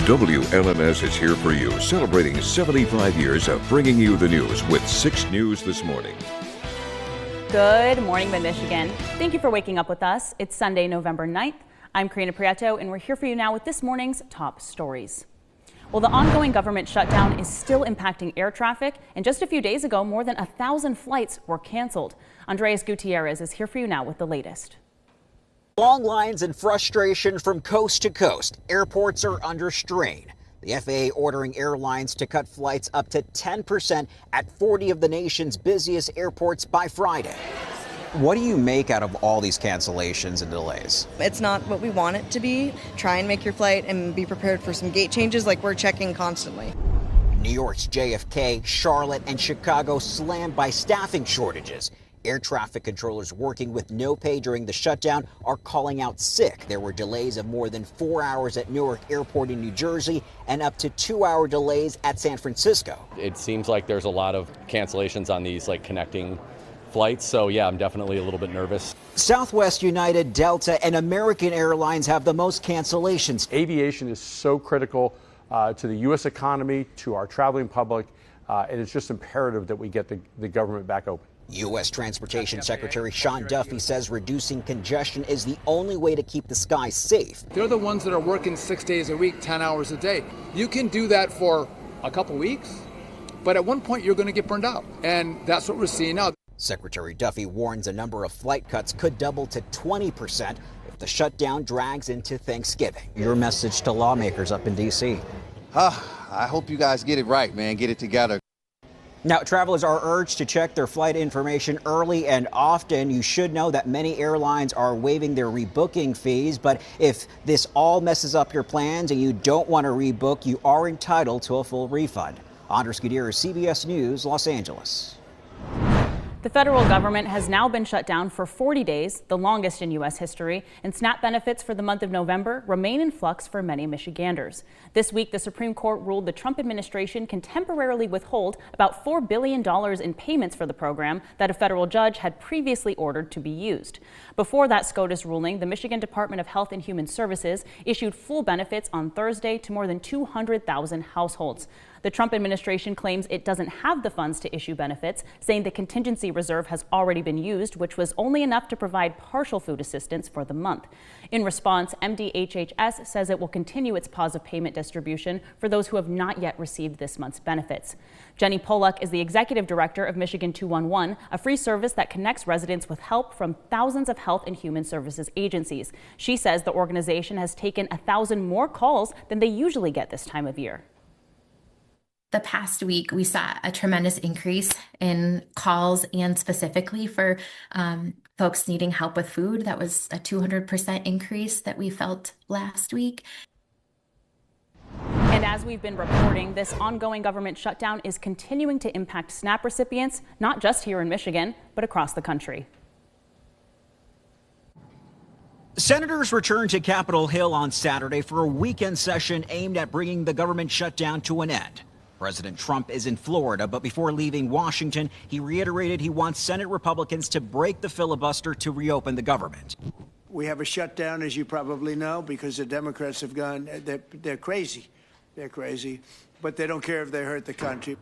WLNS is here for you, celebrating 75 years of bringing you the news with 6 News this morning. Good morning, Mid-Michigan. Thank you for waking up with us. It's Sunday, November 9th. I'm Karina Prieto, and we're here for you now with this morning's top stories. Well, the ongoing government shutdown is still impacting air traffic, and just a few days ago, more than 1,000 flights were canceled. Andreas Gutierrez is here for you now with the latest. Long lines and frustration from coast to coast. Airports are under strain. The FAA ordering airlines to cut flights up to 10% at 40 of the nation's busiest airports by Friday. What do you make out of all these cancellations and delays? It's not what we want it to be. Try and make your flight and be prepared for some gate changes like we're checking constantly. New York's JFK, Charlotte, and Chicago slammed by staffing shortages. Air traffic controllers working with no pay during the shutdown are calling out sick. There were delays of more than 4 hours at Newark Airport in New Jersey and up to 2-hour delays at San Francisco. It seems like there's a lot of cancellations on these connecting flights. So yeah, I'm definitely a little bit nervous. Southwest, United, Delta, and American Airlines have the most cancellations. Aviation is so critical to the U.S. economy, to our traveling public, and it's just imperative that we get the government back open. U.S. Transportation Secretary Sean Duffy says reducing congestion is the only way to keep the skies safe. They're the ones that are working 6 days a week, 10 hours a day. You can do that for a couple weeks, but at one point you're going to get burned out, and that's what we're seeing now. Secretary Duffy warns a number of flight cuts could double to 20% if the shutdown drags into Thanksgiving. Your message to lawmakers up in D.C. I hope you guys get it right, man. Get it together. Now, travelers are urged to check their flight information early and often. You should know that many airlines are waiving their rebooking fees, but if this all messes up your plans and you don't want to rebook, you are entitled to a full refund. Andres Gutierrez, CBS News, Los Angeles. The federal government has now been shut down for 40 days, the longest in U.S. history, and SNAP benefits for the month of November remain in flux for many Michiganders. This week, the Supreme Court ruled the Trump administration can temporarily withhold about $4 billion in payments for the program that a federal judge had previously ordered to be used. Before that SCOTUS ruling, the Michigan Department of Health and Human Services issued full benefits on Thursday to more than 200,000 households. The Trump administration claims it doesn't have the funds to issue benefits, saying the contingency reserve has already been used, which was only enough to provide partial food assistance for the month. In response, MDHHS says it will continue its pause of payment distribution for those who have not yet received this month's benefits. Jenny Pollock is the executive director of Michigan 211, a free service that connects residents with help from thousands of health and human services agencies. She says the organization has taken 1,000 more calls than they usually get this time of year. The past week, we saw a tremendous increase in calls and specifically for folks needing help with food. That was a 200% increase that we felt last week. And as we've been reporting, this ongoing government shutdown is continuing to impact SNAP recipients, not just here in Michigan, but across the country. Senators returned to Capitol Hill on Saturday for a weekend session aimed at bringing the government shutdown to an end. President Trump is in Florida, but before leaving Washington, he reiterated he wants Senate Republicans to break the filibuster to reopen the government. We have a shutdown, as you probably know, because the Democrats have gone, they're crazy. They're crazy, but they don't care if they hurt the country.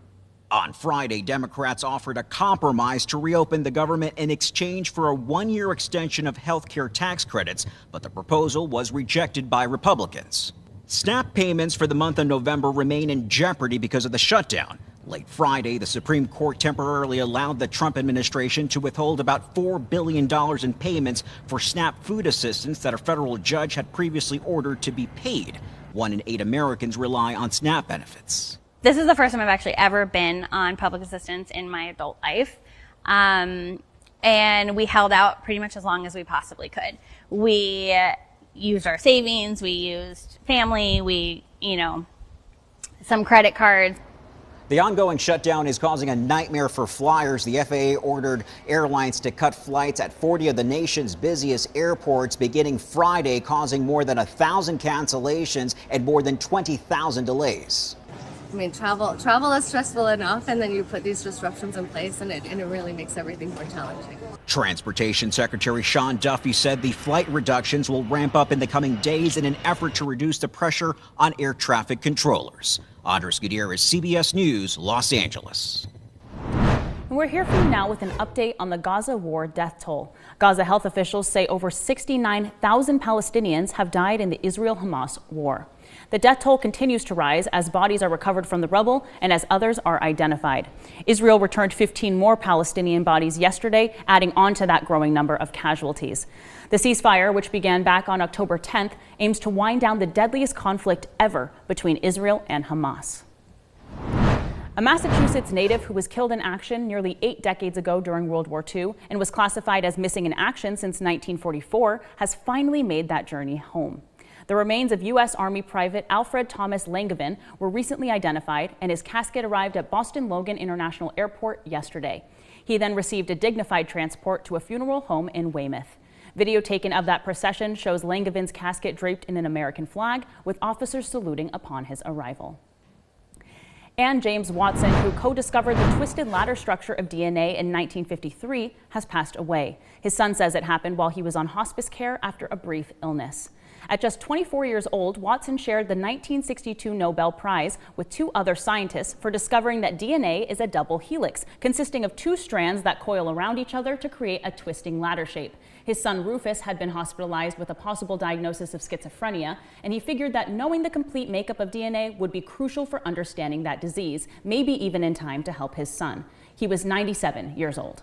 On Friday, Democrats offered a compromise to reopen the government in exchange for a 1-year extension of health care tax credits, but the proposal was rejected by Republicans. SNAP payments for the month of November remain in jeopardy because of the shutdown. Late Friday, the Supreme Court temporarily allowed the Trump administration to withhold about $4 billion in payments for SNAP food assistance that a federal judge had previously ordered to be paid. 1 in 8 Americans rely on SNAP benefits. This is the first time I've actually ever been on public assistance in my adult life. And we held out pretty much as long as we possibly could. We used our savings, we used family, some credit cards. The ongoing shutdown is causing a nightmare for flyers. The FAA ordered airlines to cut flights at 40 of the nation's busiest airports beginning Friday, causing more than 1,000 cancellations and more than 20,000 delays. I mean, travel is stressful enough, and then you put these disruptions in place, and it really makes everything more challenging. Transportation Secretary Sean Duffy said the flight reductions will ramp up in the coming days in an effort to reduce the pressure on air traffic controllers. Andres Gutierrez, CBS News, Los Angeles. And we're here for you now with an update on the Gaza war death toll. Gaza health officials say over 69,000 Palestinians have died in the Israel-Hamas war. The death toll continues to rise as bodies are recovered from the rubble and as others are identified. Israel returned 15 more Palestinian bodies yesterday, adding on to that growing number of casualties. The ceasefire, which began back on October 10th, aims to wind down the deadliest conflict ever between Israel and Hamas. A Massachusetts native who was killed in action nearly 8 decades ago during World War II and was classified as missing in action since 1944 has finally made that journey home. The remains of U.S. Army Private Alfred Thomas Langevin were recently identified, and his casket arrived at Boston Logan International Airport yesterday. He then received a dignified transport to a funeral home in Weymouth. Video taken of that procession shows Langevin's casket draped in an American flag, with officers saluting upon his arrival. And James Watson, who co-discovered the twisted ladder structure of DNA in 1953, has passed away. His son says it happened while he was on hospice care after a brief illness. At just 24 years old, Watson shared the 1962 Nobel Prize with 2 other scientists for discovering that DNA is a double helix, consisting of 2 strands that coil around each other to create a twisting ladder shape. His son Rufus had been hospitalized with a possible diagnosis of schizophrenia, and he figured that knowing the complete makeup of DNA would be crucial for understanding that disease, maybe even in time to help his son. He was 97 years old.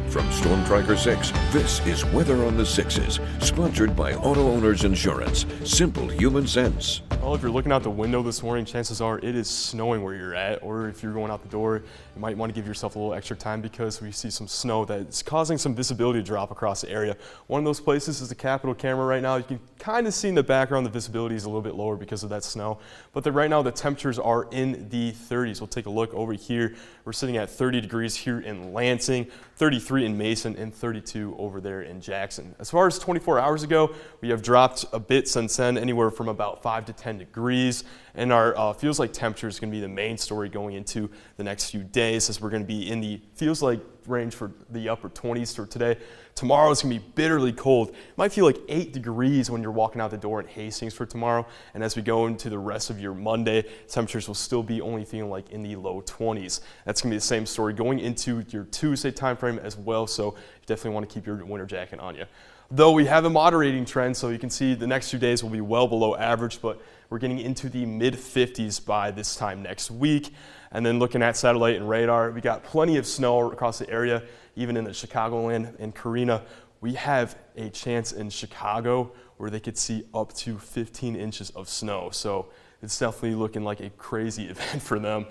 From Storm Tracker 6, this is Weather on the Sixes, sponsored by Auto Owners Insurance. Simple human sense. Well, if you're looking out the window this morning, chances are it is snowing where you're at, or if you're going out the door, you might want to give yourself a little extra time because we see some snow that's causing some visibility to drop across the area. One of those places is the Capitol camera right now. You can kind of see in the background the visibility is a little bit lower because of that snow, but right now the temperatures are in the 30s. We'll take a look over here. We're sitting at 30 degrees here in Lansing, 33 in Mason, and 32 over there in Jackson. As far as 24 hours ago, we have dropped a bit since then, anywhere from about 5 to 10 degrees, and our feels like temperature is going to be the main story going into the next few days, as we're going to be in the feels like range for the upper 20s for today. Tomorrow is going to be bitterly cold. It might feel like 8 degrees when you're walking out the door in Hastings for tomorrow, and as we go into the rest of your Monday, temperatures will still be only feeling like in the low 20s. That's going to be the same story going into your Tuesday time frame as well, so you definitely want to keep your winter jacket on you. Though we have a moderating trend, so you can see the next few days will be well below average, but we're getting into the mid-50s by this time next week. And then looking at satellite and radar, we got plenty of snow across the area, even in the Chicagoland and Carina. We have a chance in Chicago where they could see up to 15 inches of snow. So it's definitely looking like a crazy event for them.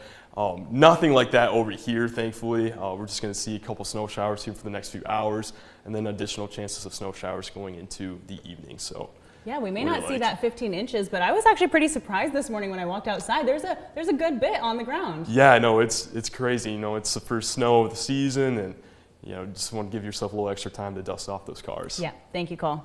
Nothing like that over here, thankfully. We're just going to see a couple snow showers here for the next few hours, and then additional chances of snow showers going into the evening. So yeah, we may not see that 15 inches, but I was actually pretty surprised this morning when I walked outside. There's a good bit on the ground. Yeah, no, it's crazy. You know, it's the first snow of the season, and you know, just want to give yourself a little extra time to dust off those cars. Yeah, thank you, Cole.